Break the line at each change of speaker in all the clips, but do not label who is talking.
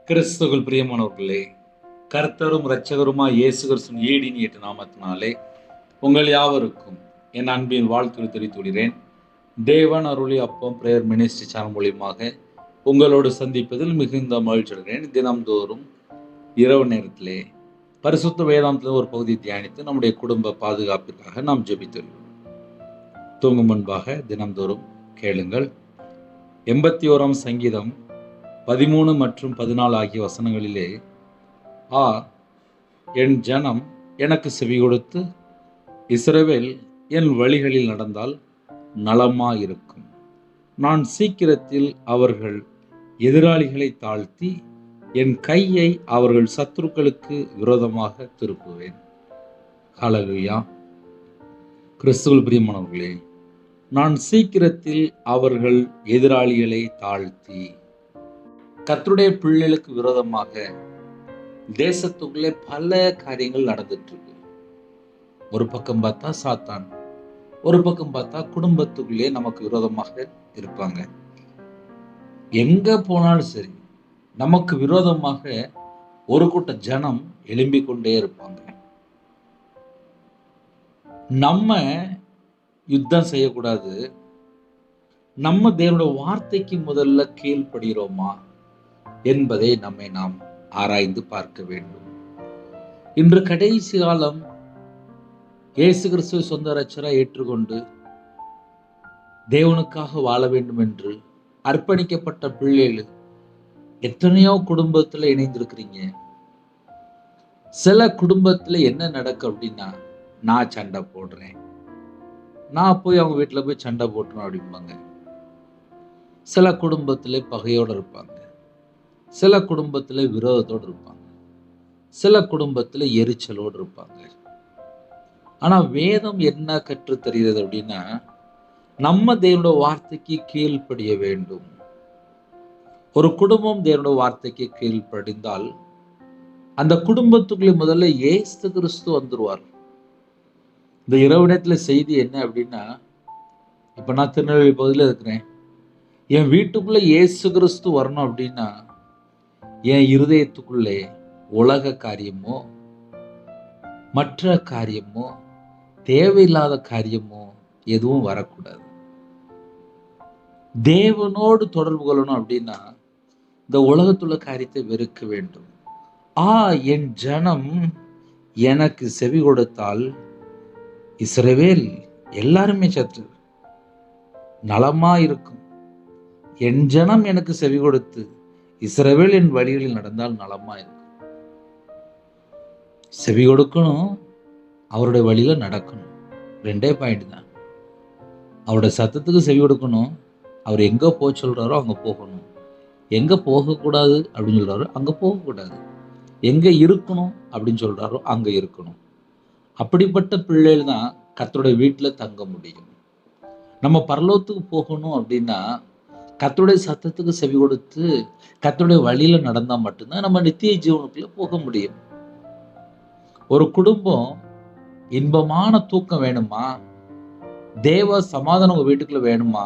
கிறிஸ்துவுக்குள் பிரியமானவர்களே, கர்த்தரும் இரட்சகருமாய் இயேசு கிறிஸ்துவின் ஈடினியேற்ற நாமத்தினாலே உங்கள் யாவருக்கும் என் அன்பின் வாழ்த்துக்களை தெரிவித்துள்ளேன். தேவன் அருளி அப்பம் பிரேயர் மினிஸ்ட்ரி சேனல் மூலியமாக உங்களோடு சந்திப்பதில் மிகுந்த மகிழ்ச்சி அடைகிறேன். தினம்தோறும் இரவு நேரத்திலே பரிசுத்த வேதாந்தத்தில் ஒரு பகுதி தியானித்து நம்முடைய குடும்ப பாதுகாப்பிற்காக நாம் ஜெபித்துள்ளோம். தூங்கும் முன்பாக தினம்தோறும் கேளுங்கள். 81 சங்கீதம் 13 மற்றும் 14 ஆகிய வசனங்களிலே, என் ஜனம் எனக்கு செவி கொடுத்து இஸ்ரவேல் என் வழிகளில் நடந்தால் நலமாயிருக்கும். நான் சீக்கிரத்தில் அவர்கள் எதிராளிகளை தாழ்த்தி என் கையை அவர்கள் சத்துருக்களுக்கு விரோதமாக திருப்புவேன். ஹல்லேலூயா. கிறிஸ்துவுக்குள் பிரியமானவர்களே, நான் சீக்கிரத்தில் அவர்கள் எதிராளிகளை தாழ்த்தி. கர்த்தருடைய பிள்ளைகளுக்கு விரோதமாக தேசத்துக்குள்ளே பல காரியங்கள் நடந்துட்டு இருக்கு. ஒரு பக்கம் பார்த்தா சாத்தான், ஒரு பக்கம் பார்த்தா குடும்பத்துக்குள்ளே நமக்கு விரோதமாக இருப்பாங்க. எங்க போனாலும் சரி நமக்கு விரோதமாக ஒரு கூட்ட ஜனம் எழும்பிக் கொண்டே இருப்பாங்க. நம்ம யுத்தம் செய்யக்கூடாது. நம்ம தேவனுடைய வார்த்தைக்கு முதல்ல கீழ்ப்படுகிறோமா என்பதை நாம் ஆராய்ந்து பார்க்க வேண்டும். இன்று கடைசி காலம் இயேசு கிறிஸ்துவை சொந்த இரட்சகராய் ஏற்றுக்கொண்டு தேவனுக்காக வாழ வேண்டும் என்று அர்ப்பணிக்கப்பட்ட பிள்ளைகள் எத்தனையோ குடும்பத்துல இணைந்திருக்கிறீங்க. சில குடும்பத்துல என்ன நடக்கும் அப்படின்னா, நான் சண்டை போடுறேன், நான் போய் அவங்க வீட்டுல போய் சண்டை போட்டுறேன் அப்படிம்பாங்க. சில குடும்பத்துல பகையோடு இருப்பாங்க, சில குடும்பத்துல விரோதத்தோடு இருப்பாங்க, சில குடும்பத்துல எரிச்சலோடு இருப்பாங்க. ஆனா வேதம் என்ன கற்று தெரிகிறது அப்படின்னா, நம்ம தேவனுடைய வார்த்தைக்கு கீழ்ப்படிய வேண்டும். ஒரு குடும்பம் தேவனுடைய வார்த்தைக்கு கீழ்ப்படிந்தால் அந்த குடும்பத்துக்குள்ளே முதல்ல இயேசு கிறிஸ்து வந்துருவார். இந்த இரவு நேரத்துல செய்தி என்ன அப்படின்னா, இப்ப நான் திருநெல்வேலி பகுதியில் இருக்கிறேன். என் வீட்டுக்குள்ள இயேசு கிறிஸ்து வரணும் அப்படின்னா என் இருதயத்துக்குள்ளே உலக காரியமோ மற்ற காரியமோ தேவையில்லாத காரியமோ எதுவும் வரக்கூடாது. தேவனோடு தொடர்பு கொள்ளணும் அப்படின்னா இந்த உலகத்துள்ள காரியத்தை வெறுக்க வேண்டும். என் ஜனம் எனக்கு செவி கொடுத்தால் இஸ்ரவேல் எல்லாருமே சற்று நலமா இருக்கும். என் ஜனம் எனக்கு செவி கொடுத்து இஸ்ரவேல் என் வழிகளில் நடந்தால் நலமா இருக்கும். செவி கொடுக்கணும், அவருடைய வழியில நடக்கணும். 2 பாயிண்ட் தான். அவருடைய சத்தத்துக்கு செவி கொடுக்கணும். அவர் எங்க போக சொல்றாரோ அங்க போகணும். எங்க போகக்கூடாது அப்படின்னு சொல்றாரோ அங்க போகக்கூடாது. எங்க இருக்கணும் அப்படின்னு சொல்றாரோ அங்க இருக்கணும். அப்படிப்பட்ட பிள்ளைகள் தான் கர்த்தருடைய வீட்டுல தங்க முடியும். நம்ம பரலோகத்துக்கு போகணும் அப்படின்னா கர்த்தருடைய சத்தத்துக்கு செவி கொடுத்து கர்த்தருடைய வழியில நடந்தா மட்டும்தான் நம்ம நித்திய ஜீவனுக்குள்ள போக முடியும். ஒரு குடும்பம் இன்பமான தூக்கம் வேணுமா, தேவ சமாதானம் உங்க வீட்டுக்குள்ள வேணுமா,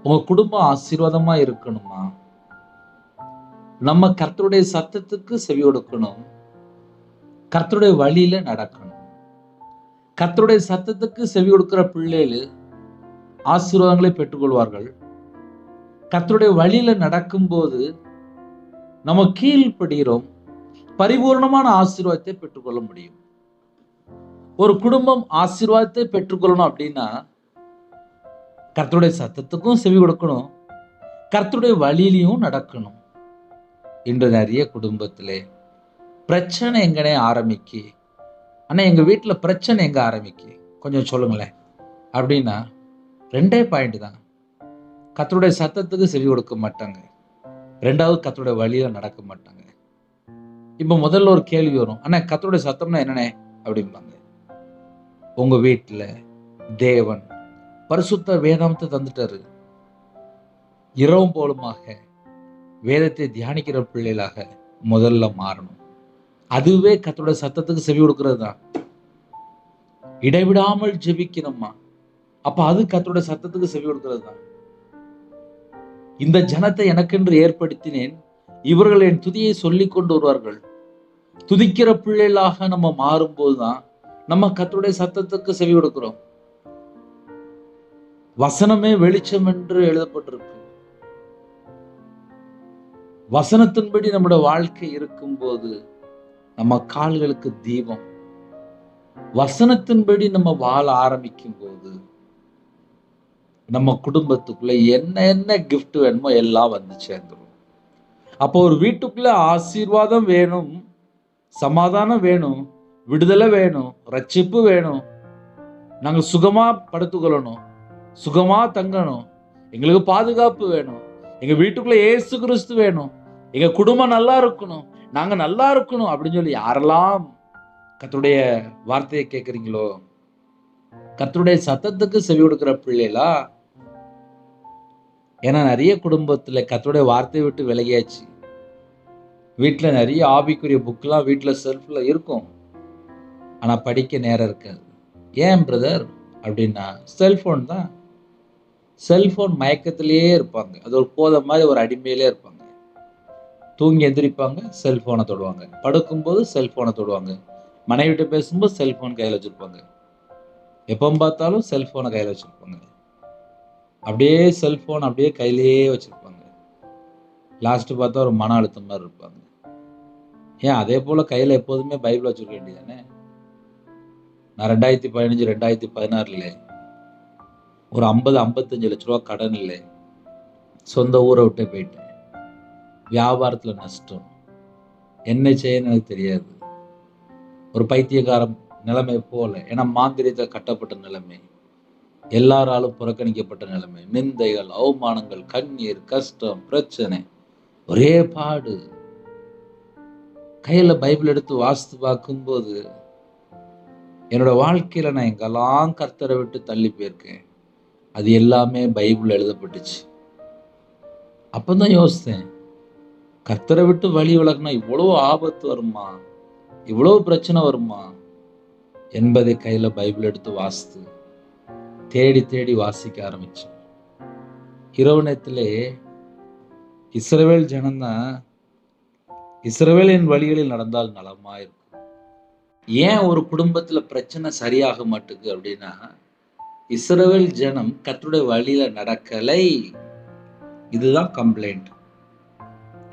உங்க குடும்பம் ஆசீர்வாதமா இருக்கணுமா, நம்ம கர்த்தருடைய சத்தத்துக்கு செவி கொடுக்கணும், கர்த்தருடைய வழியில நடக்கணும். கர்த்தருடைய சத்தத்துக்கு செவி கொடுக்கிற பிள்ளைகள் ஆசீர்வாதங்களை பெற்றுக்கொள்வார்கள். கர்த்தருடைய வழியில நடக்கும்போது நம்ம கீழ்ப்படுகிறோம், பரிபூர்ணமான ஆசீர்வாதத்தை பெற்றுக்கொள்ள முடியும். ஒரு குடும்பம் ஆசீர்வாதத்தை பெற்றுக்கொள்ளணும் அப்படின்னா கர்த்தருடைய சத்தத்துக்கும் செவி கொடுக்கணும், கர்த்தருடைய வழியிலையும் நடக்கணும். இன்று நிறைய குடும்பத்திலே பிரச்சனை எங்கனே ஆரம்பிக்கு, ஆனா எங்க வீட்டுல பிரச்சனை எங்க ஆரம்பிக்கு கொஞ்சம் சொல்லுங்களேன் அப்படின்னா 2 பாயிண்ட் தான். கர்த்தருடைய சத்தத்துக்கு செவி கொடுக்க மாட்டாங்க, 2வது கர்த்தருடைய வழியில நடக்க மாட்டாங்க. இப்ப முதல்ல ஒரு கேள்வி வரும், ஆனா கர்த்தருடைய சத்தம்னா என்னனே அப்படிம்பாங்க. உங்க வீட்டுல தேவன் பரிசுத்த வேதாந்தத்தை தந்துட்டாரு. இரவும் போலுமாக வேதத்தை தியானிக்கிற பிள்ளைகளாக முதல்ல மாறணும். அதுவே கர்த்தருடைய சத்தத்துக்கு செவி கொடுக்கிறது தான். இடைவிடாமல் ஜெபிக்கணுமா, அப்ப அது கர்த்தருடைய சத்தத்துக்கு செவி கொடுக்கிறது தான். இந்த ஜனத்தை எனக்கென்று ஏற்படுத்தினேன், இவர்கள் என் துதியை சொல்லிக் கொண்டு வருவார்கள். துதிக்கிற பிள்ளைகளாக நம்ம மாறும்போதுதான் நம்ம கர்த்தருடைய சத்தத்துக்கு செவி கொடுக்கிறோம். வசனமே வெளிச்சம் என்று எழுதப்பட்டிருக்கு. வசனத்தின்படி நம்முடைய வாழ்க்கை இருக்கும்போது நம்ம கால்களுக்கு தீபம். வசனத்தின்படி நம்ம வாழ ஆரம்பிக்கும் போது நம்ம குடும்பத்துக்குள்ள என்ன கிஃப்ட் வேணுமோ எல்லாம் வந்து சேர்ந்துடும். அப்போ ஒரு வீட்டுக்குள்ள ஆசீர்வாதம் வேணும், சமாதானம் வேணும், விடுதலை வேணும், ரட்சிப்பு வேணும், நாங்க சுகமா படுத்துக்கொள்ளணும், சுகமா தங்கணும், எங்களுக்கு பாதுகாப்பு வேணும், எங்க வீட்டுக்குள்ள இயேசு கிறிஸ்து வேணும், எங்க குடும்பம் நல்லா இருக்கணும், நாங்க நல்லா இருக்கணும் அப்படின்னு சொல்லி யாரெல்லாம் கர்த்தருடைய வார்த்தையை கேட்குறீங்களோ, கர்த்தருடைய சத்தத்துக்கு செவி கொடுக்கிற பிள்ளைகளா. ஏன்னா நிறைய குடும்பத்துல கர்த்தருடைய வார்த்தையை விட்டு விலகியாச்சு. வீட்டில் நிறைய ஆவிக்குரிய புக்கெலாம் வீட்டில் செல்ஃபில் இருக்கும், ஆனால் படிக்க நேரம் இருக்காது. ஏன் பிரதர் அப்படின்னா செல்ஃபோன் தான். செல்ஃபோன் மயக்கத்திலேயே இருப்பாங்க. அது ஒரு போதை மாதிரி ஒரு அடிமையிலே இருப்பாங்க. தூங்கி எந்திரிப்பாங்க, செல்ஃபோனை தொடுவாங்க, படுக்கும்போது செல்ஃபோனை தொடுவாங்க, மனைவிட்ட பேசும்போது செல்ஃபோன் கையில் வச்சுருப்பாங்க, எப்போ பார்த்தாலும் செல்ஃபோனை கையில் வச்சுருப்பாங்க. அப்படியே செல்ஃபோன் அப்படியே கையிலேயே வச்சுருப்பாங்க. லாஸ்ட்டு பார்த்தா ஒரு மன அழுத்தம் மாதிரி இருப்பாங்க. ஏன் அதே போல் கையில் எப்போதுமே பைபிள் வச்சுருக்க வேண்டியதானே? நான் 2015 2016 ஒரு 50-55 லட்ச ரூபா கடன் இல்லை, சொந்த ஊரை விட்டே போயிட்டேன், வியாபாரத்தில் நஷ்டம், என்ன செய்யன்னு எனக்கு தெரியாது, ஒரு பைத்தியக்கார நிலைமை போல. ஏன்னா மாந்திரியத்தில் கட்டப்பட்ட நிலைமை, எல்லாராலும் புறக்கணிக்கப்பட்ட நிலைமை, நிந்தைகள், அவமானங்கள், கண்ணீர், கஷ்டம், பிரச்சனை, ஒரே பாடு. கையில் பைபிள் எடுத்து வாசித்து பார்க்கும்போது என்னோட வாழ்க்கையில் நான் எங்கெல்லாம் கர்த்தரை விட்டு தள்ளி போயிருக்கேன், அது எல்லாமே பைபிள் எழுதப்பட்டுச்சு. அப்பதான் யோசித்தேன், கர்த்தரை விட்டு வழி விலகினா இவ்வளவு ஆபத்து வருமா, இவ்வளவு பிரச்சனை வருமா என்பதை கையில் பைபிள் எடுத்து வாசித்து தேடி தேடி வாசிக்க ஆரம்பிச்சேன். இரவு நேரத்திலே இஸ்ரவேல் ஜனம்தான், இஸ்ரவேலின் வழிகளில் நடந்தால் நலமா இருக்கும். ஏன் ஒரு குடும்பத்துல பிரச்சனை சரியாக மாட்டுது அப்படின்னா, இஸ்ரவேல் ஜனம் கர்த்தருடைய வழியில நடக்கலை. இதுதான் கம்ப்ளைண்ட்.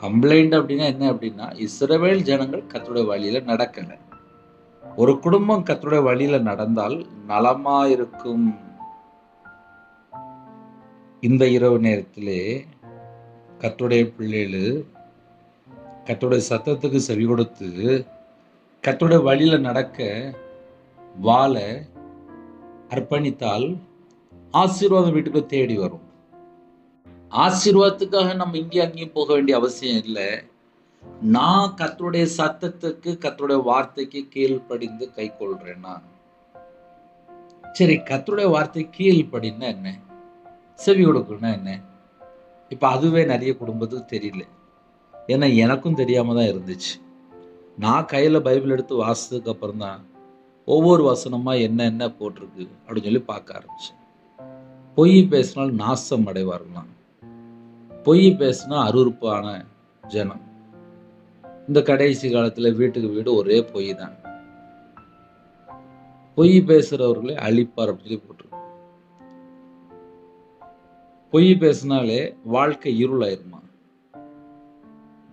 கம்ப்ளைண்ட் அப்படின்னா என்ன அப்படின்னா, இஸ்ரவேல் ஜனங்கள் கர்த்தருடைய வழியில நடக்கல. ஒரு குடும்பம் கர்த்தருடைய வழியில நடந்தால் நலமா இருக்கும். இந்த இரவு நேரத்திலே கர்த்தருடைய பிள்ளைகள் கர்த்தருடைய சத்தத்துக்கு செவி கொடுத்து கர்த்தருடைய வழியில நடக்க வாழ அர்ப்பணித்தால் ஆசீர்வாதம் வீட்டுக்கு தேடி வரும். ஆசீர்வாதத்துக்காக நம்ம இங்கே அங்கேயும் போக வேண்டிய அவசியம் இல்லை. நான் கர்த்தருடைய சத்தத்துக்கு கர்த்தருடைய வார்த்தைக்கு கீழ்ப்படிந்து கை கொள்றேன்னா சரி. கர்த்தருடைய வார்த்தை கீழ்ப்படின்னா என்ன, செவி கொடுக்கணும்னா என்ன? இப்ப அதுவே நிறைய குடும்பத்துக்கு தெரியல. ஏன்னா எனக்கும் தெரியாம தான் இருந்துச்சு. நான் கையில பைபிள் எடுத்து வாசித்ததுக்கு அப்புறம் தான் ஒவ்வொரு வசனமா என்ன போட்டிருக்கு அப்படின்னு சொல்லி பார்க்க ஆரம்பிச்சேன். பொய் பேசினால் நாசம் அடைவார்களாம், பொய் பேசினா அருவருப்பான ஜனம். இந்த கடைசி காலத்துல வீட்டுக்கு வீடு ஒரே பொய் தான். பொய் பேசுறவர்களே அழிப்பார் அப்படின்னு சொல்லி போட்டிருக்கு. பொய் பேசினாலே வாழ்க்கை இருளாயிருமா.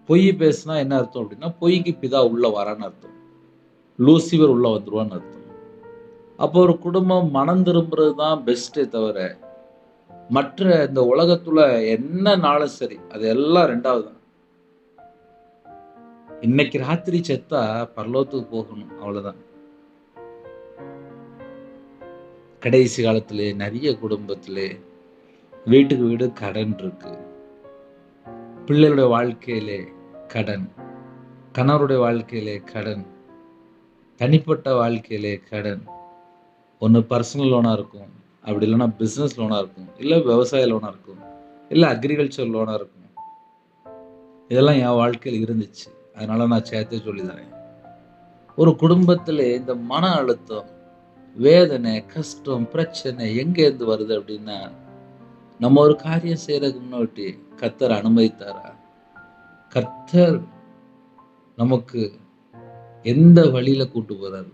பொய் பேசினா என்ன அர்த்தம் அப்படின்னா, பொய்க்கு பிதா உள்ள வரான்னு அர்த்தம், லூசிபர் உள்ள வந்துருவான்னு அர்த்தம். அப்போ ஒரு குடும்பம் மனம் திரும்புறது தான் பெஸ்டே தவிர மற்ற இந்த உலகத்துல என்ன நாளும் சரி அது எல்லாம் ரெண்டாவது தான். இன்னைக்கு ராத்திரி செத்தா பரலோகத்துக்கு போகணும், அவ்வளவுதான். கடைசி காலத்திலே நிறைய குடும்பத்திலே வீட்டுக்கு வீடு கடன் இருக்கு. பிள்ளைகளுடைய வாழ்க்கையிலே கடன், கணவருடைய வாழ்க்கையிலே கடன், தனிப்பட்ட வாழ்க்கையிலே கடன். ஒன்று பர்சனல் லோனாக இருக்கும், அப்படி இல்லைன்னா பிஸ்னஸ் லோனாக இருக்கும், இல்லை விவசாய லோனாக இருக்கும், இல்லை அக்ரிகல்ச்சர் லோனாக இருக்கும். இதெல்லாம் என் வாழ்க்கையில் இருந்துச்சு, அதனால நான் சேர்த்தே சொல்லி தரேன். ஒரு குடும்பத்தில் இந்த மன அழுத்தம், வேதனை, கஷ்டம், பிரச்சனை எங்கேருந்து வருது அப்படின்னா, நம்ம ஒரு காரியம் செய்யறதுக்கு முன்னாடி கர்த்தர் அனுமதித்தாரா, கர்த்தர் நமக்கு எந்த வழியில கூட்டு போறாரு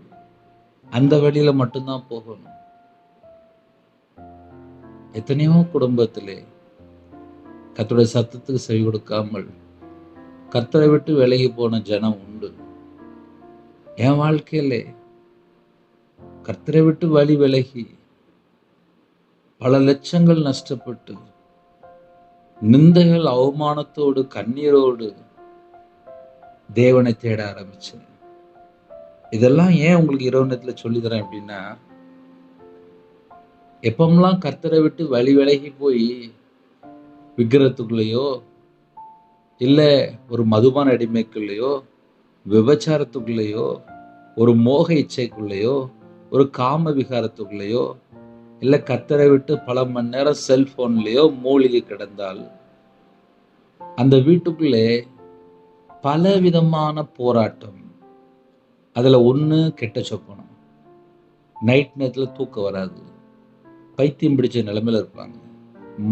அந்த வழியில மட்டும்தான் போகணும். எத்தனையோ குடும்பத்திலே கர்த்தருடைய சத்தத்துக்கு செவி கொடுக்காமல் கர்த்தரை விட்டு விலகி போன ஜனம் உண்டு. என் வாழ்க்கையிலே கர்த்தரை விட்டு வழி விலகி பல லட்சங்கள் நஷ்டப்பட்டு நிந்தைகள் அவமானத்தோடு கண்ணீரோடு தேவனை தேட ஆரம்பிச்சேன். இதெல்லாம் ஏன் உங்களுக்கு இரவு நேரத்துல சொல்லி தரேன் அப்படின்னா, எப்பமெல்லாம் கர்த்தரை விட்டு வழி விலகி போய் விக்கிரத்துக்குள்ளேயோ இல்ல ஒரு மதுபான அடிமைக்குள்ளேயோ விபச்சாரத்துக்குள்ளேயோ ஒரு மோக இச்சைக்குள்ளேயோ ஒரு காம விகாரத்துக்குள்ளேயோ இல்ல கர்த்தரை விட்டு பல மணி நேரம் செல்போன்லயோ மூழ்கி கிடந்தால் அந்த வீட்டுக்குள்ளே பல விதமான போராட்டம். அதுல ஒண்ணு கெட்ட சொப்பனம், நைட் நேரத்துல தூக்கம் வராது, பைத்தியம் பிடிச்ச நிலைமையில இருப்பாங்க,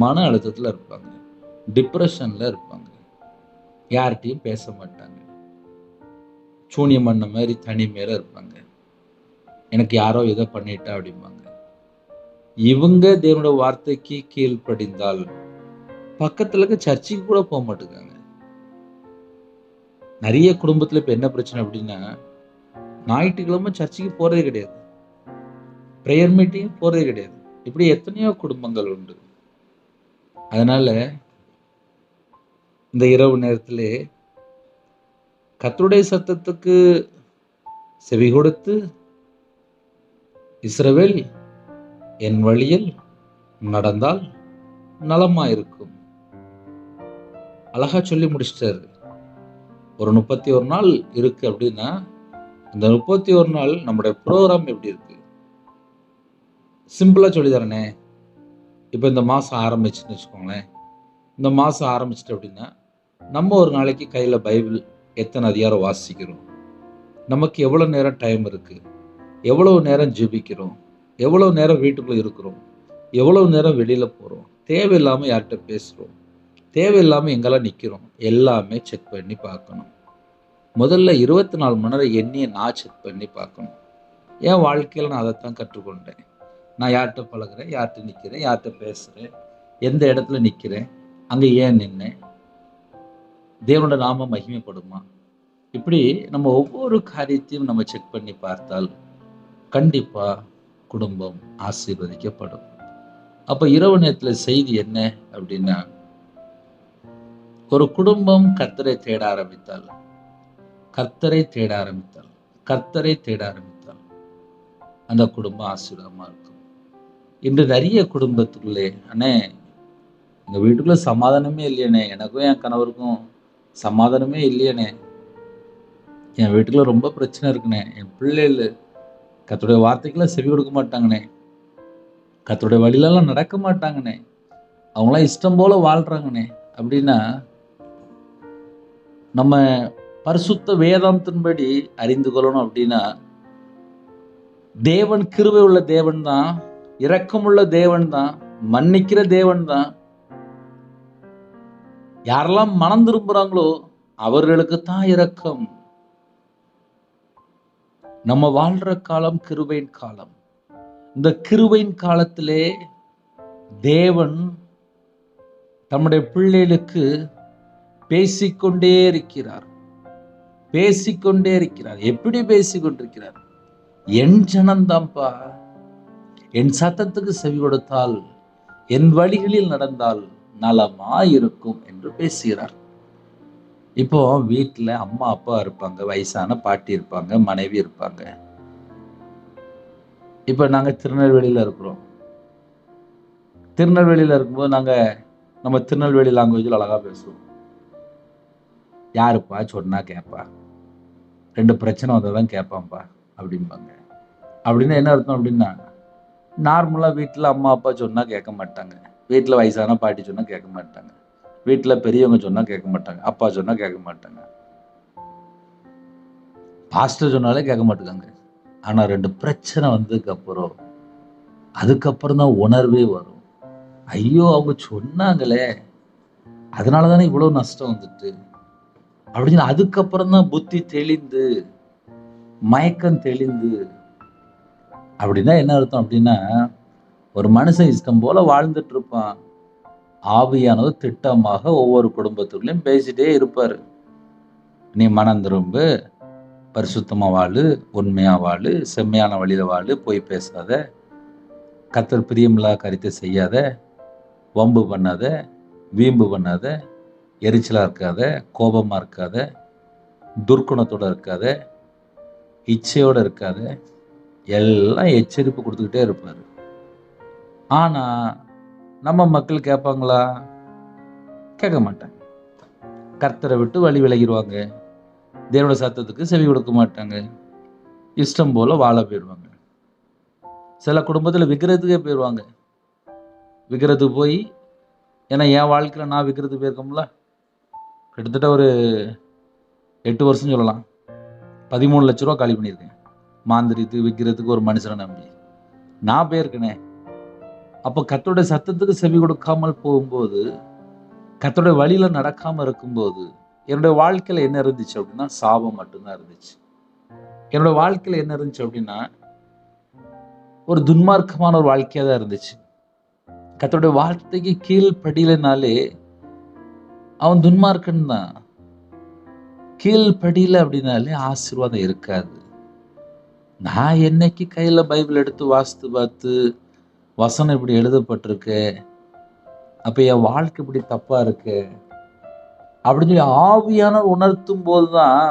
மன அழுத்தத்துல இருப்பாங்க, டிப்ரெஷன்ல இருப்பாங்க, யார்கிட்டையும் பேச மாட்டாங்க, சூனியம் பண்ண மாதிரி தனிமையில இருப்பாங்க, எனக்கு யாரோ இதை பண்ணிட்டா அப்படிம்பாங்க. இவங்க தேவனுடைய வார்த்தைக்கு கீழ்ப்படிந்தால் பக்கத்துல இருக்க சர்ச்சுக்கு கூட போக மாட்டேங்காங்க. நிறைய குடும்பத்துல இப்ப என்ன பிரச்சனை அப்படின்னா, ஞாயிற்றுக்கிழமை சர்ச்சுக்கு போறதே கிடையாது, பிரேயர் மீட்டிங் போறதே கிடையாது. இப்படி எத்தனையோ குடும்பங்கள் உண்டு. அதனால இந்த இரவு நேரத்திலே கர்த்தருடைய சத்தத்துக்கு செவி கொடுத்து, இஸ்ரவேல் என் வழியில் நடந்தால் நலமாயிருக்கும். அழகா சொல்லி முடிச்சிட்டாரு. ஒரு 31 நாள் இருக்கு அப்படின்னா அந்த 31 நாள் நம்முடைய ப்ரோக்ராம் எப்படி இருக்கு? சிம்பிளா சொல்லி தரனே. இப்ப இந்த மாசம் ஆரம்பிச்சுன்னு வச்சுக்கோங்களேன். இந்த மாசம் ஆரம்பிச்சுட்டு அப்படின்னா நம்ம ஒரு நாளைக்கு கையில பைபிள் எத்தனை அதிகாரம் வாசிக்கிறோம், நமக்கு எவ்வளவு நேரம் டைம் இருக்கு, எவ்வளவு நேரம் ஜெபிக்கிறோம், எவ்வளவு நேரம் வீட்டுக்குள்ள இருக்கிறோம், எவ்வளவு நேரம் வெளியில போறோம், தேவையில்லாம யார்கிட்ட பேசுறோம், தேவையில்லாம எங்கெல்லாம் நிக்கிறோம், எல்லாமே செக் பண்ணி பார்க்கணும். முதல்ல 24 மணி நேரம் எண்ணியை நான் செக் பண்ணி பார்க்கணும். என் வாழ்க்கையில நான் அதைத்தான் கற்றுக்கொண்டேன். நான் யார்கிட்ட பழகுறேன், யார்கிட்ட நிக்கிறேன், யார்கிட்ட பேசுறேன், எந்த இடத்துல நிக்கிறேன், அங்க ஏன் நின்னேன், தேவனோட நாம மகிமைப்படுமா, இப்படி நம்ம ஒவ்வொரு காரியத்தையும் நம்ம செக் பண்ணி பார்த்தால் கண்டிப்பா குடும்பம் ஆசீர்வதிக்கப்படும். அப்ப இரவு நேரத்துல செய்தி என்ன அப்படின்னா, ஒரு குடும்பம் கர்த்தரை தேட ஆரம்பித்தால், கர்த்தரை தேட ஆரம்பித்தால், கர்த்தரை தேட ஆரம்பித்தால் அந்த குடும்பம் ஆசீர்வாதமா இருக்கும். இன்று நிறைய குடும்பத்துக்குள்ளே, அண்ணே எங்க வீட்டுக்குள்ள சமாதானமே இல்லையண்ணே, எனக்கும் என் கணவருக்கும் சமாதானமே இல்லையண்ணே, என் வீட்டுக்குள்ள ரொம்ப பிரச்சனை இருக்குண்ணே, என் பிள்ளைகள் கர்த்தருடைய வார்த்தைக்கெல்லாம் செவி கொடுக்க மாட்டாங்கண்ணே, கர்த்தருடைய வழியிலெல்லாம் நடக்க மாட்டாங்கண்ணே, அவங்களாம் இஷ்டம் போல வாழ்றாங்கண்ணே அப்படின்னா, நம்ம பரிசுத்த வேதாந்தத்தின்படி அறிந்து கொள்ளணும் அப்படின்னா, தேவன் கிருபை உள்ள தேவன் தான், இரக்கமுள்ள தேவன் தான், மன்னிக்கிற தேவன் தான். யாரெல்லாம் மனம் திரும்புறாங்களோ அவர்களுக்கு தான் இரக்கம். நம்ம வாழ்ற காலம் கிருபையின் காலம். இந்த கிருபையின் காலத்திலே தேவன் தம்முடைய பிள்ளைகளுக்கு பேசிக்கொண்டே இருக்கிறார், பேசிக்கொண்டே இருக்கிறார். எப்படி பேசிக்கொண்டிருக்கிறார்? என் ஜனந்தாம்பா, என் சத்தத்துக்கு செவி கொடுத்தால், என் வழிகளில் நடந்தால் நலமாயிருக்கும் என்று பேசுகிறார். இப்போ வீட்டுல அம்மா அப்பா இருப்பாங்க, வயசான பாட்டி இருப்பாங்க, மனைவி இருப்பாங்க. இப்ப நாங்க திருநெல்வேலியில இருக்கிறோம். திருநெல்வேலியில இருக்கும்போது நாங்க நம்ம திருநெல்வேலி லாங்குவேஜில் அழகா பேசுவோம். யாருப்பா சொன்னா கேட்பா, 2 பிரச்சனை வந்ததான் கேட்பான்ப்பா அப்படிம்பாங்க. அப்படின்னு என்ன அர்த்தம் அப்படின்னா, நார்மலா வீட்டுல அம்மா அப்பா சொன்னா கேட்க மாட்டாங்க, வீட்டுல வயசான பாட்டி சொன்னா கேட்க மாட்டாங்க, வீட்டுல பெரியவங்க சொன்னா கேட்க மாட்டாங்க, அப்பா சொன்னா கேட்க மாட்டாங்க, பாஸ்டர் சொன்னாலே கேட்க மாட்டாங்க. ஆனா 2 பிரச்சனை வந்ததுக்கு அப்புறம் அதுக்கப்புறம் தான் உணர்வே வரும். ஐயோ அவங்க சொன்னாங்களே, அதனாலதானே இவ்வளவு நஷ்டம் வந்துட்டு, அப்படின்னு அதுக்கப்புறம் தான் புத்தி தெளிந்து மயக்கம் தெளிந்து. அப்படின்னா என்ன அர்த்தம் அப்படின்னா, ஒரு மனுஷன் இஷ்டம் போல வாழ்ந்துட்டு இருப்பான். ஆவியானவர் திட்டமாக ஒவ்வொரு குடும்பத்துக்குள்ளயும் பேசிட்டே இருப்பாரு. நீ மனம் திரும்பு, பரிசுத்தமா வாழு, உண்மையா வாழு, செம்மையான வழியில வாழு, பொய் பேசாத, கர்த்தர் பிரியமில்லாத காரியத்தை செய்யாத, வம்பு பண்ணாத, வீம்பு பண்ணாத, எரிச்சலா இருக்காத, கோபமா இருக்காத, துர்க்குணத்தோட இருக்காத, இச்சையோட இருக்காத, எல்லாம் எச்சரிப்பு கொடுத்துக்கிட்டே இருப்பாரு. ஆனா நம்ம மக்கள் கேட்பாங்களா? கேட்க மாட்டாங்க. கர்த்தரை விட்டு வழி விலகிடுவாங்க. தேவனோட சத்தத்துக்கு செவி கொடுக்க மாட்டாங்க. இஷ்டம் போல வாழ போயிடுவாங்க. சில குடும்பத்துல விக்கிரத்துக்கே போயிடுவாங்க. விக்கிரத்துக்கு போய், ஏன்னா என் வாழ்க்கையில நான் விக்கிரத்துக்கு போயிருக்கோம்ல, கிட்டத்தட்ட ஒரு 8 வருஷம் சொல்லலாம். 13 லட்ச ரூபா காலி பண்ணியிருக்கேன். மாந்திரித்து விக்கிறதுக்கு ஒரு மனுஷனை நம்பி நான் போயிருக்கேனே. அப்ப கர்த்தருடைய சத்தத்துக்கு செவி கொடுக்காமல் போகும்போது, கர்த்தருடைய வழியில நடக்காம இருக்கும்போது, என்னுடைய வாழ்க்கையில என்ன இருந்துச்சு அப்படின்னா சாபம் மட்டும்தான் இருந்துச்சு. என்னோட வாழ்க்கையில என்ன இருந்துச்சு அப்படின்னா ஒரு துன்மார்க்கமான ஒரு வாழ்க்கையா தான் இருந்துச்சு. கர்த்தருடைய வார்த்தைக்கு கீழ்ப்படியலனாலே அவன் துன்மார்க்கன் தான். கீழ்ப்படியல அப்படின்னாலே ஆசீர்வாதம் இருக்காது. நான் என்னைக்கு கையில பைபிள் எடுத்து வாசித்து பார்த்து வசனம் இப்படி எழுதப்பட்டிருக்கு, அப்ப என் வாழ்க்கை இப்படி தப்பா இருக்கு அப்படின்னு சொல்லி ஆவியானவர் உணர்த்தும் போதுதான்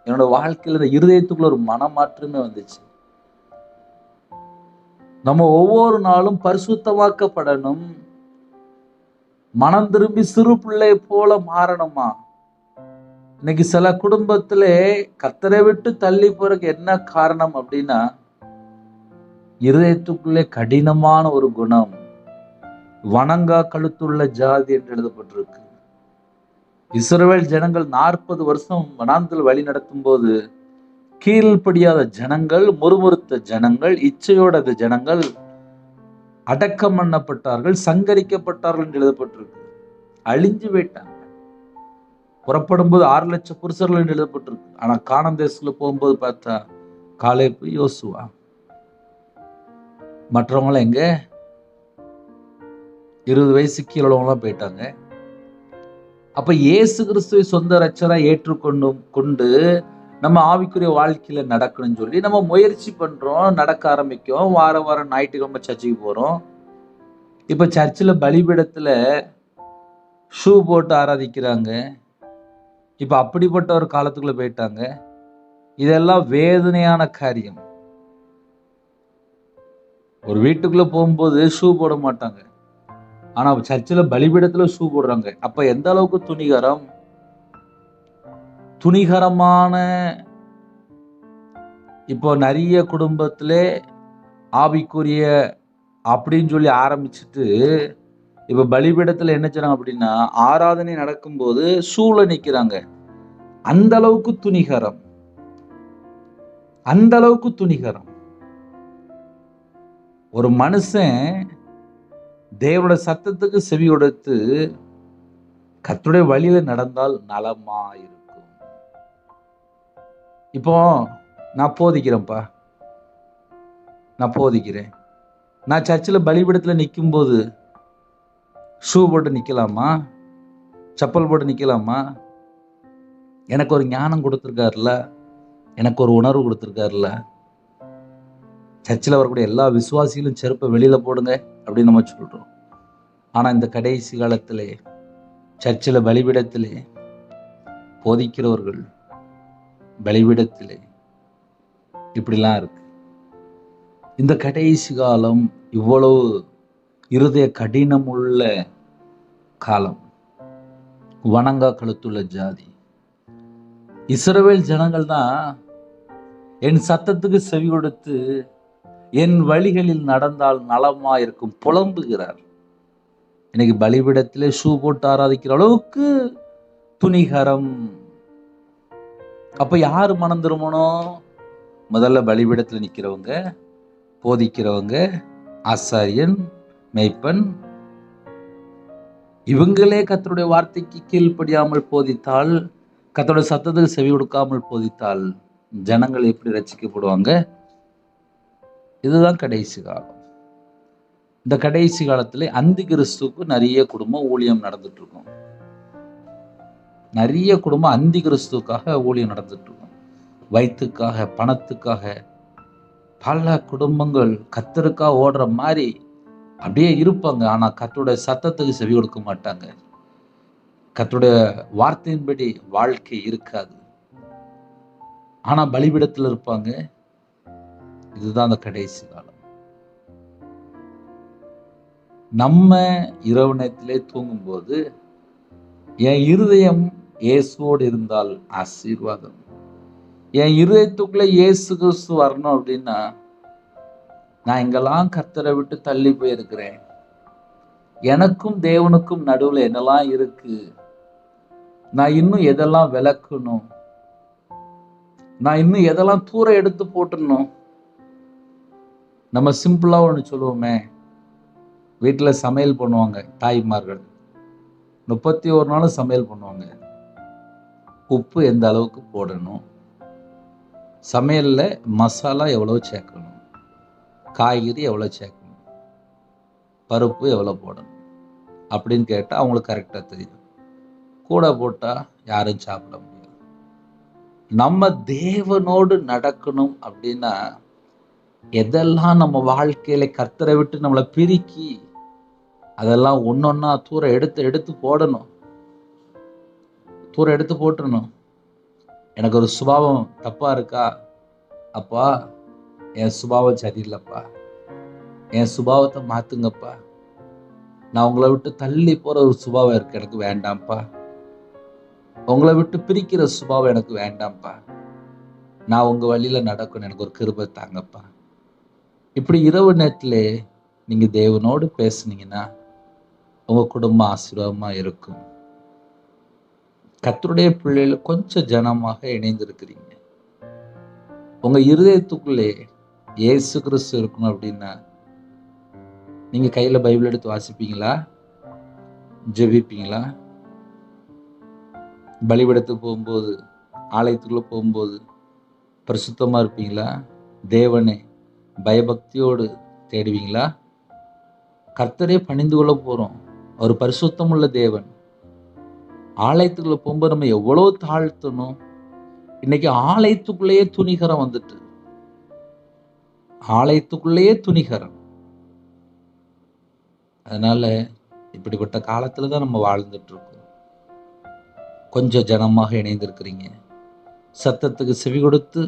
என்னோட வாழ்க்கையில இந்த இருதயத்துக்குள்ள ஒரு மனமாற்றமே வந்துச்சு. நம்ம ஒவ்வொரு நாளும் பரிசுத்தமாக்கப்படணும், மனம் திரும்பி சிறு பிள்ளை போல மாறணுமா. இன்னைக்கு சில குடும்பத்திலே கர்த்தரை விட்டு தள்ளி போறதுக்கு என்ன காரணம் அப்படின்னா, இருதயத்துக்குள்ளே கடினமான ஒரு குணம், வணங்கா கழுத்துள்ள ஜாதி என்று எழுதப்பட்டிருக்கு. இஸ்ரவேல் ஜனங்கள் 40 வருஷம் வனாந்தரத்தில் வழி நடத்தும் போது கீழ்ப்படியாத ஜனங்கள், முறுமுறுத்த ஜனங்கள், இச்சையோட ஜனங்கள் அடக்கம் பண்ணப்பட்டார்கள், சங்கரிக்கப்பட்டார்கள் என்று எழுதப்பட்டிருக்கு. அழிஞ்சு போயிட்டாங்க. புறப்படும் போது 6 லட்சம் புருஷர்கள் என்று எழுதப்பட்டிருக்கு. ஆனா கானான் தேசத்துல போகும்போது பார்த்தா காலேப், யோசுவா, மற்றவங்களாம் எங்க 20 வயசு கீழே உள்ளவங்களாம் போயிட்டாங்க. அப்ப இயேசு கிறிஸ்துவை சொந்த ரட்சரா கொண்டு நம்ம ஆவிக்குரிய வாழ்க்கையில நடக்கணும்னு சொல்லி நம்ம முயற்சி பண்றோம், நடக்க ஆரம்பிக்கும். வாரம் ஞாயிற்றுக்கிழமை சர்ச்சுக்கு போறோம். இப்ப சர்ச்சில் பலிபீடத்துல ஷூ போட்டு ஆராதிக்கிறாங்க. இப்ப அப்படிப்பட்ட ஒரு காலத்துக்குள்ள போயிட்டாங்க. இதெல்லாம் வேதனையான காரியம். ஒரு வீட்டுக்குள்ள போகும்போது ஷூ போட மாட்டாங்க, ஆனா சர்ச்சில் பலிபீடத்துல ஷூ போடுறாங்க. அப்ப எந்த அளவுக்கு துணிகரமான இப்போ நிறைய குடும்பத்திலே ஆவிக்குரிய அப்படின்னு சொல்லி ஆரம்பிச்சுட்டு இப்ப பலிபீடத்துல என்ன செய்றாங்க அப்படின்னா, ஆராதனை நடக்கும்போது ஷூல நிக்கிறாங்க. அந்த அளவுக்கு துணிகரம், அந்த அளவுக்கு துணிகரம். ஒரு மனுஷன் தேவனோட சத்தத்துக்கு செவி கொடுத்து கர்த்தருடைய வழியில நடந்தால் நலமா இருக்கும். இப்போ நான் போதிக்கிறேன்ப்பா, நான் போதிக்கிறேன். நான் சர்ச்சில் பலிபீடத்துல நிற்கும் போது ஷூ போட்டு நிக்கலாமா? செப்பல் போட்டு நிக்கலாமா? எனக்கு ஒரு ஞானம் கொடுத்துருக்காருல, எனக்கு ஒரு உணர்வு கொடுத்துருக்காருல. சர்ச்சில் வரக்கூடிய எல்லா விசுவாசிகளும் செருப்பை வெளியில போடுங்க அப்படின்னு நம்ம சொல்றோம். ஆனா இந்த கடைசி காலத்திலே சர்ச்சில் பலிபீடத்திலே போதிக்கிறவர்கள் பலிபீடத்திலே இப்படிலாம் இருக்கு. இந்த கடைசி காலம் இவ்வளவு இருதய கடினம் உள்ள காலம், வணங்கா கழுத்துள்ள ஜாதி. இஸ்ரவேல் ஜனங்கள் தான் என் சத்தத்துக்கு செவி கொடுத்து என் வழிகளில் நடந்தால் நலமா இருக்கும் புலம்புகிறார். இன்னைக்கு பலிபீடத்திலே ஷூ போட்டு ஆராதிக்கிற அளவுக்கு துணிகரம். அப்ப யாரு மனம் திரும்பணும்? முதல்ல பலிபீடத்துல நிக்கிறவங்க, போதிக்கிறவங்க, ஆசாரியன், மேய்ப்பன், இவங்களே கர்த்தருடைய வார்த்தைக்கு கீழ்ப்படியாமல் போதித்தால் கர்த்தருடைய சத்தத்துக்கு செவி கொடுக்காமல் போதித்தால் ஜனங்கள் எப்படி ரட்சிக்கப்படுவாங்க? இதுதான் கடைசி காலம். இந்த கடைசி காலத்துல அந்தி கிறிஸ்துவுக்கு நிறைய குடும்பம் ஊழியம் நடந்துட்டு இருக்கும். நிறைய குடும்பம் அந்தி கிறிஸ்துவுக்காக ஊழியம் நடந்துட்டு இருக்கும். வயிற்றுக்காக, பணத்துக்காக பல குடும்பங்கள் கர்த்தருக்காக ஓடுற மாதிரி அப்படியே இருப்பாங்க. ஆனா கர்த்தருடைய சத்தத்துக்கு செவி கொடுக்க மாட்டாங்க. கர்த்தருடைய வார்த்தையின்படி வாழ்க்கை இருக்காது. ஆனா பலிபீடத்தில் இருப்பாங்க. இதுதான் அந்த கடைசி காலம். நம்ம இரவு நேரத்திலே தூங்கும்போது என் இருதயம் இயேசுவோடு இருந்தால் ஆசீர்வாதம். என் இருதயத்துக்குள்ள இயேசு கிறிஸ்து வரணும் அப்படின்னா, நான் எங்கெல்லாம் கர்த்தரை விட்டு தள்ளி போயிருக்கிறேன், எனக்கும் தேவனுக்கும் நடுவுல என்னெல்லாம் இருக்கு, நான் இன்னும் எதெல்லாம் விளக்கணும், நான் இன்னும் எதெல்லாம் தூர எடுத்து போட்டுடணும். நம்ம சிம்பிளா ஒண்ணு சொல்லுவோமே, வீட்டுல சமையல் பண்ணுவாங்க தாய்மார்கள், 31 நாளும் சமையல் பண்ணுவாங்க. உப்பு எந்த அளவுக்கு போடணும், சமையல்ல மசாலா எவ்வளவு சேர்க்கணும், காய்கறி எவ்வளவு சேர்க்கணும், பருப்பு எவ்வளவு போடணும் அப்படின்னு கேட்டா அவங்களுக்கு கரெக்டா தெரியும். கூட போட்டா யாரும் சாப்பிட முடியாது. நம்ம தேவனோடு நடக்கணும் அப்படின்னா எதெல்லாம் நம்ம வாழ்க்கையில கர்த்தரை விட்டு நம்மளை பிரிக்கி அதெல்லாம் ஒன்னொன்னா தூர எடுத்து போடணும். தூர எடுத்து போட்டுறணும். எனக்கு ஒரு சுபாவம் தப்பா இருக்கா, அப்பா என் சுபாவம் சரியில்லைப்பா, என் சுபாவத்தை மாத்துங்கப்பா, நான் உங்களை விட்டு தள்ளி போற ஒரு சுபாவம் இருக்கு, எனக்கு வேண்டாம்ப்பா, உங்களை விட்டு பிரிக்கிற சுபாவம் எனக்கு வேண்டாம்ப்பா, நான் உங்க வழியில நடக்கணும், எனக்கு ஒரு கிருபை தாங்கப்பா. இப்படி இரவு நேரத்துல நீங்க தேவனோடு பேசுனீங்கன்னா உங்க குடும்பம் ஆசீர்வாதமா இருக்கும். கர்த்தருடைய பிள்ளைகள் கொஞ்சம் ஜனமாக இணைந்திருக்கிறீங்க. உங்க இருதயத்துக்குள்ளே இயேசு கிறிஸ்து இருக்கணும் அப்படின்னா நீங்க கையில பைபிள் எடுத்து வாசிப்பீங்களா? ஜெபிப்பீங்களா? பலிபீடத்துக்கு போகும்போது, ஆலயத்துக்குள்ள போகும்போது பரிசுத்தமா இருப்பீங்களா? தேவனை பயபக்தியோடு தேடுவீங்களா? கர்த்தரே பணிந்து கொள்ள போறோம். ஒரு பரிசுத்தம் உள்ள தேவன். ஆலயத்துக்குள்ள போகும்போது நம்ம எவ்வளவு தாழ்த்தணும். இன்னைக்கு ஆலயத்துக்குள்ளேயே துணிகரம் வந்துட்டு, ஆலயத்துக்குள்ளேயே துணிகரம். அதனால இப்படிப்பட்ட காலத்துலதான் நம்ம வாழ்ந்துட்டு இருக்கோம். கொஞ்சம் ஜனமாக இணைந்திருக்கிறீங்க. சத்தத்துக்கு செவி கொடுத்து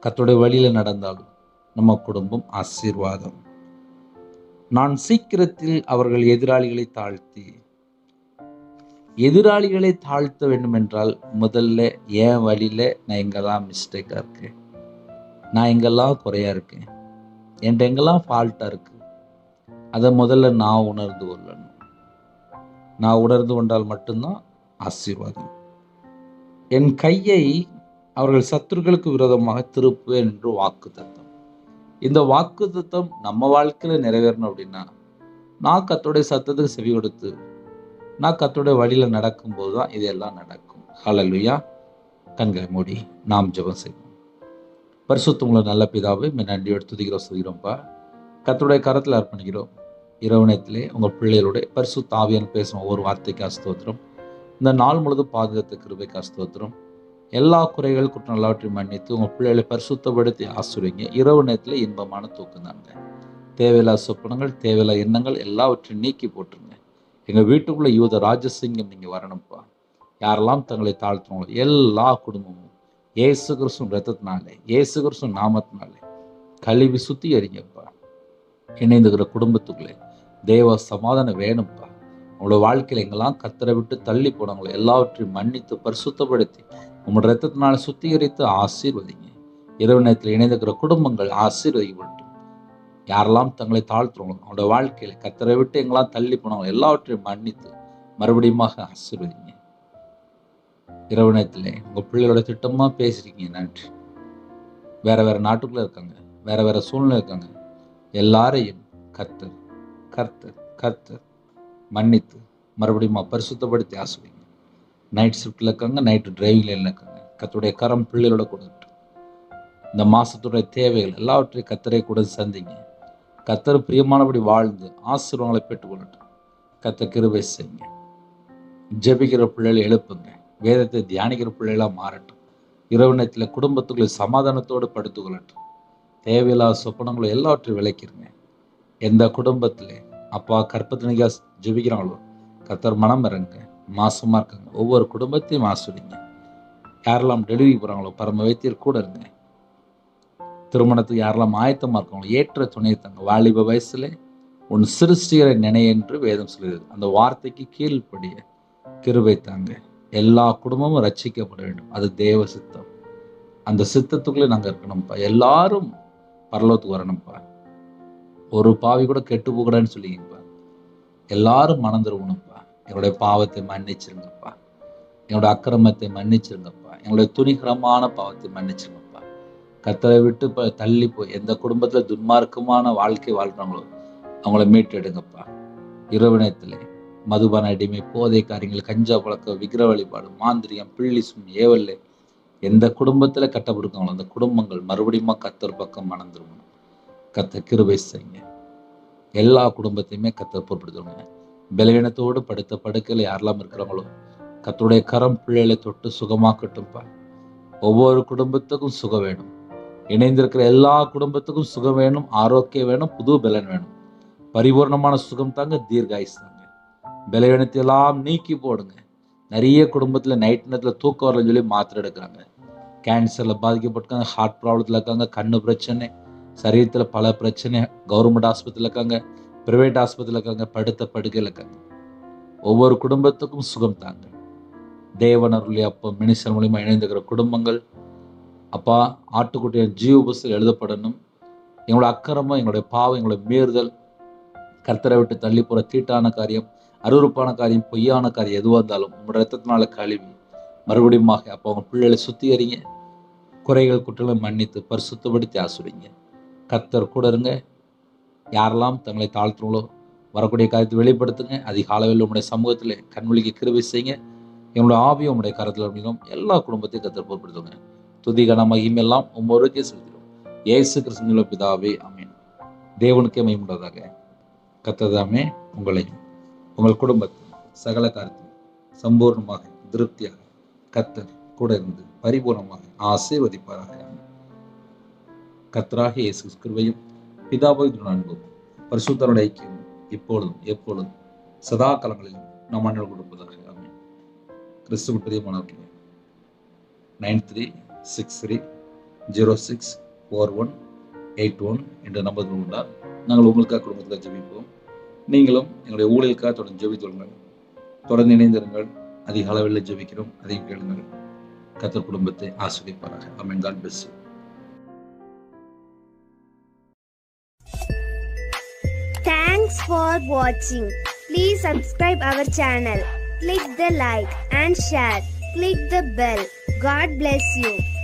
கர்த்தருடைய வழியில நடந்தாலும் நம்ம குடும்பம் ஆசீர்வாதம். நான் சீக்கிரத்தில் அவர்கள் எதிராளிகளை தாழ்த்தி, எதிராளிகளை தாழ்த்த வேண்டும் என்றால் முதல்ல என் வழியில நான் எங்கெல்லாம் மிஸ்டேக்கா இருக்கேன், நான் எங்கெல்லாம் குறையா இருக்கேன், என்கிட்ட எங்கெல்லாம் ஃபால்ட்டா இருக்கு, அதை முதல்ல நான் உணர்ந்து கொள்ளணும். நான் உணர்ந்து கொண்டால் மட்டும்தான் ஆசீர்வாதம். என் கையை அவர்கள் சத்துருக்களுக்கு விரோதமாக திருப்புவேன் என்று வாக்குத்தத்தம். இந்த வாக்குத்தத்தம் நம்ம வாழ்க்கையில நிறைவேறணும் அப்படின்னா நான் கர்த்தருடைய சத்தத்துக்கு செவி கொடுத்து நான் கர்த்தருடைய வழியில நடக்கும்போது தான் இதெல்லாம் நடக்கும். ஹல்லேலூயா. கண்களை மூடி நாம் ஜெபம் செய்வோம். பரிசுத்தமுள்ள நல்ல பிதாவே, நன்றியோடு துதிக்கிறோம், சொல்கிறோம்ப்பா. கர்த்தருடைய கரத்தில் அர்ப்பணிக்கிறோம். இரவு நேரத்திலே உங்கள் பிள்ளைகளுடைய பரிசுத்த ஆவியானவர் பேசும் ஒவ்வொரு வார்த்தைக்கு ஸ்தோத்திரம். இந்த நாள் முழுவதும் பாதுகாத்த கிருபைக்கு ஸ்தோத்திரம். எல்லா குறைகள் குற்றம் எல்லாவற்றையும் மன்னித்து உங்கள் பிள்ளைகளை பரிசுத்தப்படுத்தி ஆசீர்வதிங்க. இரவு நேரத்தில் இன்பமான தூக்கம் தாங்க. தேவையில்லா சொப்பனங்கள், தேவையில்லா எண்ணங்கள் எல்லாவற்றையும் நீக்கி போட்டுருங்க. எங்கள் வீட்டுக்குள்ள யூத ராஜசிங்கம் நீங்கள் வரணும்ப்பா. யாரெல்லாம் தங்களை தாழ்த்துறவங்களோ எல்லா குடும்பமும் இயேசு கிறிஸ்துவின் ரத்தத்தினாலே, இயேசு கிறிஸ்துவின் நாமத்தினாலே கழுவி சுத்திகரிங்கப்பா. இணைந்துகிற குடும்பத்துக்குள்ளே தேவ சமாதானம் வேணும்ப்பா. உங்களோட வாழ்க்கையில் எங்கெல்லாம் கர்த்தரை விட்டு தள்ளி போனாங்களோ எல்லாவற்றையும் மன்னித்து பரிசுத்தப்படுத்தி உங்களோட ரத்தத்தினால சுத்திகரித்து ஆசீர்வதிங்க. இரவு நேரத்தில் இணைந்துக்கிற குடும்பங்கள் ஆசீர்வதிக்கப்படும். யாரெல்லாம் தங்களை தாழ்த்துறவங்களோ அவங்களோட வாழ்க்கையில கர்த்தரை விட்டு எங்கெல்லாம் தள்ளி போனாங்களோ எல்லாவற்றையும் மன்னித்து மறுபடியும் ஆசீர்வதிங்க. இரவு நேரத்தில் உங்க பிள்ளைகளோட திட்டமா பேசிருக்கீங்க, நன்றி. வேற வேற நாட்டுக்குள்ள இருக்காங்க, வேற வேற சூழ்நிலை இருக்காங்க, எல்லாரையும் கர்த்தர் கர்த்தர் கர்த்தர் மன்னித்து மறுபடியும் பரிசுத்தப்படுத்தி ஆசீர்வதிங்க. நைட் ஷிஃப்ட்டில் இருக்காங்க, நைட்டு டிரைவிங் லைனில் இருக்காங்க. கர்த்தருடைய கரம் பிள்ளைகளோட கொடுக்கட்டும். இந்த மாதத்துடைய தேவைகள் எல்லாவற்றையும் கர்த்தரை கூட சந்திங்க. கர்த்தர் பிரியமானபடி வாழ்ந்து ஆசீர்வாதங்களை பெற்றுக்கொள்ளட்டும். கர்த்தர் கிருபை செய்யுங்க. ஜெபிக்கிற பிள்ளைகளை எழுப்புங்க. வேதத்தை தியானிக்கிற பிள்ளைகளாக மாறட்டும். இரவு நேரத்தில் குடும்பத்துக்குள்ளே சமாதானத்தோடு படுத்துக்கொள்ளட்டும். தேவையில்லாத சொப்பனங்களை எல்லாவற்றையும் விளக்கிருங்க. எந்த குடும்பத்தில் அப்பா கற்பத்தினிக்காக ஜெபிக்கிறாங்களோ கர்த்தர் மனம் இறங்க. மாசமாக இருக்காங்க, ஒவ்வொரு குடும்பத்தையும் ஆஸ்வதிங்க. யாரெல்லாம் டெலிவரி போகிறாங்களோ பரம வைத்தியர் கூட இருங்க. திருமணத்துக்கு யாரெல்லாம் ஆயத்தமாக இருக்காங்களோ ஏற்ற துணை தாங்க. வாலிப வயசுல உன் சிருஷ்டிகரை நினை என்று வேதம் சொல்லுது. அந்த வார்த்தைக்கு கீழ்ப்படிய கிருபை தாங்க. எல்லா குடும்பமும் ரட்சிக்கப்பட வேண்டும். அது தேவ சித்தம். அந்த சித்தத்துக்குள்ளே நாங்கள் இருக்கணும்ப்பா. எல்லாரும் பரலோகத்துக்கு வரணும்ப்பா. ஒரு பாவி கூட கெட்டு போகக்கூடாதுன்னு சொல்லிங்கப்பா. எல்லாரும் மனம் திரும்பணும்ப்பா. என்னுடைய பாவத்தை மன்னிச்சிருங்கப்பா. என்னோட அக்கிரமத்தை மன்னிச்சிருங்கப்பா. என்னுடைய துணிகரமான பாவத்தை மன்னிச்சிருங்கப்பா. கர்த்தரை விட்டு தள்ளி போய் எந்த குடும்பத்தில் துன்மார்க்கமான வாழ்க்கை வாழ்றாங்களோ அவங்கள மீட்டெடுங்கப்பா. இரவு நேரத்தில் மதுபான அடிமை, போதை காரியங்கள், கஞ்சா பழக்கம், விக்கிர வழிபாடு, மாந்திரியம், பிள்ளிசும், ஏவல்ல எந்த குடும்பத்தில் கட்டப்படுக்காங்களோ அந்த குடும்பங்கள் மறுபடியும் கர்த்தர் பக்கம் மனம் திரும்பணும். கர்த்தர் கிருபை செய்யுங்க. எல்லா குடும்பத்தையுமே கர்த்தர் பொறுப்படுத்துவாங்க. பலவீனத்தோடு படுத்த படுக்கையில் யாரெல்லாம் இருக்கிறாங்களோ கர்த்தருடைய கரம் பிள்ளைகளை தொட்டு சுகமாக்கட்டும்ப்பா. ஒவ்வொரு குடும்பத்துக்கும் சுகம் வேணும். இணைந்திருக்கிற எல்லா குடும்பத்துக்கும் சுகம் வேணும், ஆரோக்கியம் வேணும், புது பலன் வேணும். பரிபூர்ணமான சுகம் தாங்க, தீர்காயுஸ் தாங்க. பலவீனத்தை எல்லாம் நீக்கி போடுங்க. நிறைய குடும்பத்தில் நைட் நேரத்தில் தூக்கம் வரலன்னு சொல்லி மாத்திரை எடுக்கிறாங்க. கேன்சரில் பாதிக்கப்பட்டிருக்காங்க, ஹார்ட் ப்ராப்ளத்தில் இருக்காங்க, கண்ணு பிரச்சனை, சரீரத்தில் பல பிரச்சனை, கவர்மெண்ட் ஆஸ்பத்திரியில் இருக்காங்க, பிரைவேட் ஆஸ்பத்திரியில் இருக்காங்க, படுத்த படுக்கையில் இருக்காங்க. ஒவ்வொரு குடும்பத்துக்கும் சுகம் தாங்க. தேவனருடைய அப்போ மினிஸ்டர் மூலியமாக இணைந்துக்கிற குடும்பங்கள் அப்பா ஆட்டுக்குட்டியின் ஜீவ புஸ்தகம் எழுதப்படணும். எங்களோட அக்கிரமம், எங்களுடைய பாவம், எங்களுடைய மீறுதல், கர்த்தரை விட்டு தள்ளி போகிற தீட்டான காரியம், அருவருப்பான காரியம், பொய்யான காரியம் எதுவாக இருந்தாலும் உங்களோட ரத்தத்தினால கழுவி மறுபடியும் அப்போ அவங்க பிள்ளைகளை சுத்திகரிங்க. குறைகள் குற்றங்களை மன்னித்து பரிசுத்தப்படுத்தி ஆசுவீங்க. கர்த்தர் கூட இருங்க. யாரெல்லாம் தங்களை தாழ்த்துங்களோ வரக்கூடிய காரியத்தை வெளிப்படுத்துங்க. அதிகாலையில் உங்களுடைய சமூகத்தில் கண்மொழிக்கு கிருபை செய்யுங்க. எங்களுடைய ஆவியும் உங்களுடைய கரத்தில் அப்படின்னும் எல்லா குடும்பத்தையும் கர்த்தர் பொறுப்படுத்துங்க. துதி கன மகிமையெல்லாம் ஒவ்வொருக்கே செலுத்திடும். இயேசு கிறிஸ்துவின் பிதாவே ஆமென். தேவனுக்கே மகிமையுண்டாதாக. கர்த்தர் உங்களையும் உங்கள் குடும்பத்தில் சகல காரியத்தையும் சம்பூர்ணமாக திருப்தியாக கர்த்தர் கூட இருந்து பரிபூர்ணமாக ஆசீர்வதிப்பாராக. கர்த்தராக இயேசு கிருபையும் பிதாவாகிய அன்பும் பரிசுத்தருடைய ஐக்கியம் இப்பொழுதும் எப்பொழுதும் சதா காலங்களிலும் நம் அண்ணல் கொடுப்பதாக. ஆமென். கிறிஸ்துவின் பிரியமானவர்களே, 9363064181 என்ற நம்பர் உண்டால் நாங்கள் உங்களுக்காக குடும்பத்தில் ஜெபிப்போம். நீங்களும் எங்களுடைய ஊழியர்களுக்காக தொடர்ந்து ஜெபித்துள்ளுங்கள். தொடர்ந்து இணைந்திருங்கள். அதிக அளவில் ஜெபிக்கிறோம், அதையும் கேளுங்கள். கர்த்தர் குடும்பத்தை ஆசீர்வதிப்பாராக. ஆமென். God bless you.
Thanks for watching. Please subscribe our channel. Click the like and share. Click the bell. God bless you.